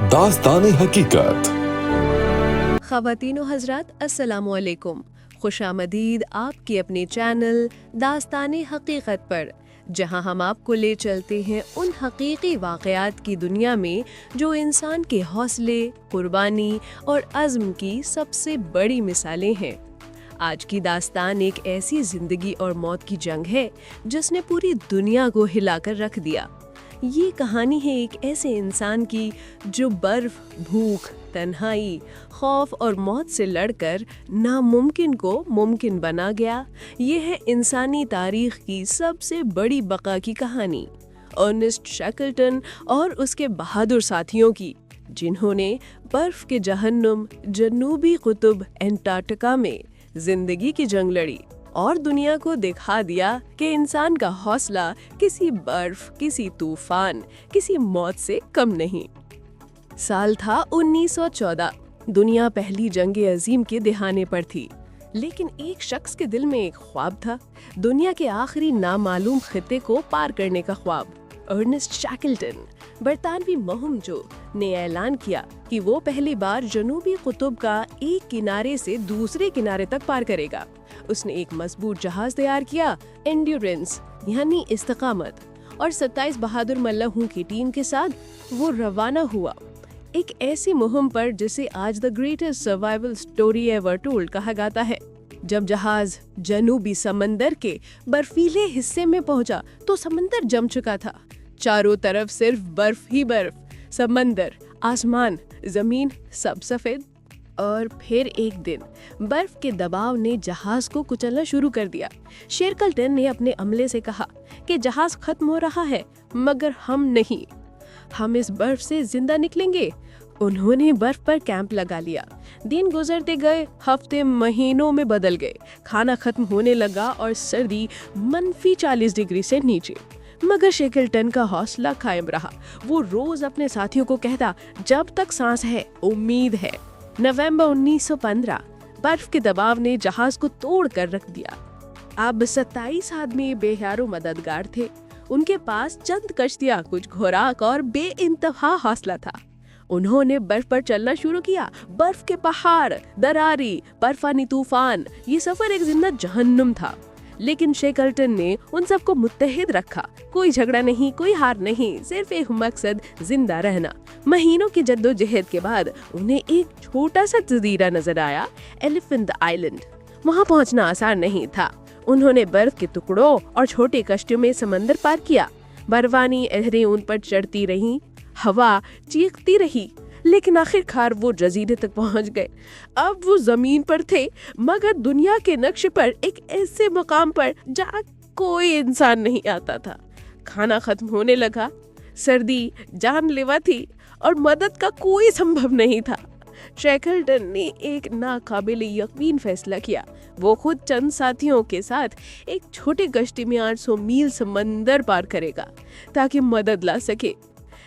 दास्तान-ए हकीकत। ख़वातीन व हज़रात, अस्सलामु अलैकुम। खुशामदीद आपके अपने चैनल दास्तान-ए हकीकत पर, जहां हम आपको ले चलते हैं उन हकीकी वाक़यात की दुनिया में जो इंसान के हौसले, कुर्बानी और अज़्म की सबसे बड़ी मिसालें हैं। आज की दास्तान एक ऐसी ज़िंदगी और मौत की जंग है जिसने पूरी दुनिया को हिलाकर रख दिया। ये कहानी है एक ऐसे इंसान की जो बर्फ, भूख, तन्हाई, खौफ और मौत से लड़कर नामुमकिन को मुमकिन बना गया। ये है इंसानी तारीख की सबसे बड़ी बका की कहानी, अर्नेस्ट शैकल्टन और उसके बहादुर साथियों की, जिन्होंने बर्फ के जहन्नुम जनूबी कुतुब एंटार्क्टिका में जिंदगी की जंग लड़ी और दुनिया को दिखा दिया कि इंसान का हौसला किसी बर्फ, किसी तूफान, किसी मौत से कम नहीं। साल था 1914। दुनिया पहली जंग अजीम के दिहाने पर थी, लेकिन एक शख्स के दिल में एक ख्वाब था, दुनिया के आखिरी नामालूम खिते को पार करने का ख्वाब। अर्नेस्ट शैकल्टन, बरतानवी मुहिमजो, ने ऐलान किया कि वो पहली बार जनूबी कुतुब का एक किनारे से दूसरे किनारे तक पार करेगा। उसने एक मजबूत जहाज तैयार किया, एंड्योरेंस यानी इस्तिकामत, और 27 बहादुर मल्लाहों की टीम के साथ वो रवाना हुआ एक ऐसी मुहिम पर जिसे आज the greatest survival story ever told कहा जाता है। जब जहाज जनूबी समंदर के बर्फीले हिस्से में पहुंचा तो समंदर जम चुका था। चारों तरफ सिर्फ बर्फ ही बर्फ, समंदर, आसमान, जमीन, सब सफेद। और फिर एक दिन बर्फ के दबाव ने जहाज को कुचलना शुरू कर दिया। शैकल्टन ने अपने अमले से कहा कि जहाज खत्म हो रहा है, मगर हम नहीं, हम इस बर्फ से जिंदा निकलेंगे। उन्होंने बर्फ पर कैंप लगा लिया। दिन गुजरते गए, हफ्ते महीनों में बदल गए। खाना खत्म होने लगा और सर्दी -40 डिग्री से नीचे, मगर शैकल्टन का हौसला कायम रहा। वो रोज अपने साथियों को कहता, जब तक सांस है उम्मीद है। नवंबर 1915, बर्फ के दबाव ने जहाज को तोड़ कर रख दिया। अब 27 आदमी बेहारो मददगार थे। उनके पास चंद कश्तियां, कुछ खुराक और बेइंतहा हौसला था। उन्होंने बर्फ पर चलना शुरू किया। बर्फ के पहाड़, दरारी, बर्फानी तूफान, ये सफर एक जिंदा जहन्नुम था। लेकिन शैकल्टन ने उन सबको मुत्तहिद रखा। कोई झगड़ा नहीं, कोई हार नहीं, सिर्फ एक मकसद, जिंदा रहना। महीनों की जद्दोजहद के बाद उन्हें एक छोटा सा जजीरा नजर आया, एलिफेंट आइलैंड। वहां पहुंचना आसान नहीं था। उन्होंने बर्फ के टुकड़ों और छोटे कश्तियों में समंदर पार किया। बर्फानी लहरें उन पर चढ़ती रहीं, हवा चीखती रही, लेकिन आखिरकार वो जजीरे तक पहुंच गए। अब वो जमीन पर थे, मगर दुनिया के नक्शे पर एक ऐसे मुकाम पर जहाँ कोई इंसान नहीं आता था। खाना खत्म होने लगा, सर्दी जानलेवा थी और मदद का कोई संभव नहीं था। शैकल्टन ने एक नाकाबिल यकीन फैसला किया। वो खुद चंद साथियों के साथ एक छोटे कश्ती में 800 मील समंदर पार करेगा ताकि मदद ला सके।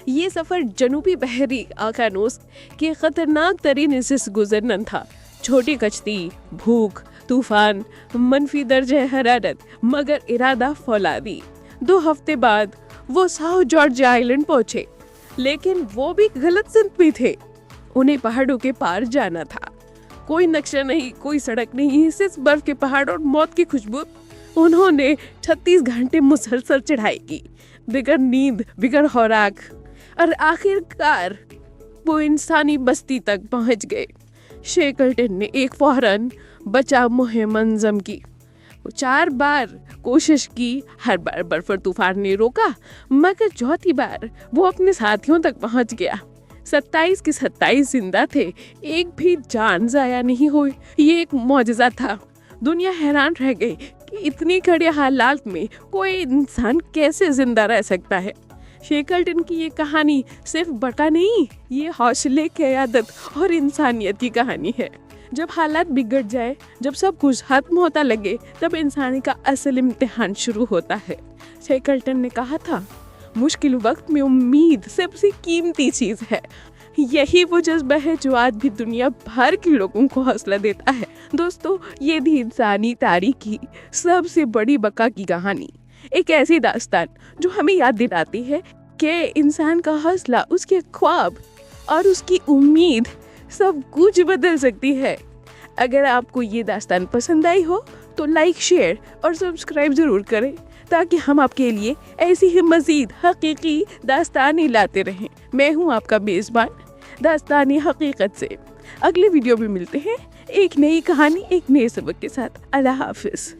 ये सफर जनूबी बहरी आकानोस के खतरनाक तरीन हिस्से से गुजरना था। छोटी कश्ती, भूख, तूफान, मनफी दर्जे हरारत, मगर इरादा फौलादी। 2 हफ्ते बाद वो साउथ जॉर्जिया आइलैंड पहुंचे, लेकिन वो भी गलत सिंध में थे। उन्हें पहाड़ों के पार जाना था। कोई नक्शा नहीं, कोई सड़क नहीं, सिर्फ बर्फ के पहाड़ और मौत की खुशबू। उन्होंने 36 घंटे मुसलसल चढ़ाई की, बिगर नींद, बिगर खुराक, और आखिरकार वो इंसानी बस्ती तक पहुंच गए। शैकल्टन ने एक फौरन बचाव मुहिम मंजम की। वो 4 बार कोशिश की, हर बार बर्फ और तूफान ने रोका, मगर चौथी बार वो अपने साथियों तक पहुंच गया। 27 के 27 जिंदा थे, एक भी जान जाया नहीं हुई। ये एक मौजज़ा था। दुनिया हैरान रह गई कि इतनी कड़े हालात में कोई इंसान कैसे जिंदा रह सकता है। शैकल्टन की ये कहानी सिर्फ बका नहीं, ये हौसले, क़यादत और इंसानियत की कहानी है। जब हालात बिगड़ जाए, जब सब कुछ खत्म होता लगे, तब इंसानी का असल इम्तिहान शुरू होता है। शैकल्टन ने कहा था, मुश्किल वक्त में उम्मीद सबसे कीमती चीज़ है। यही वो जज्बा है जो आज भी दुनिया भर के लोगों को हौसला देता है। दोस्तों, ये थी इंसानी तारीख की सबसे बड़ी बका की कहानी। ایک ایسی داستان جو ہمیں یاد دلاتی ہے کہ انسان کا حوصلہ، اس کے خواب اور اس کی امید سب کچھ بدل سکتی ہے۔ اگر آپ کو یہ داستان پسند آئی ہو تو لائک، شیئر اور سبسکرائب ضرور کریں تاکہ ہم آپ کے لیے ایسی ہی مزید حقیقی داستانیں لاتے رہیں۔ میں ہوں آپ کا میزبان داستانی حقیقت سے۔ اگلے ویڈیو میں ملتے ہیں ایک نئی کہانی، ایک نئے سبق کے ساتھ۔ اللہ حافظ۔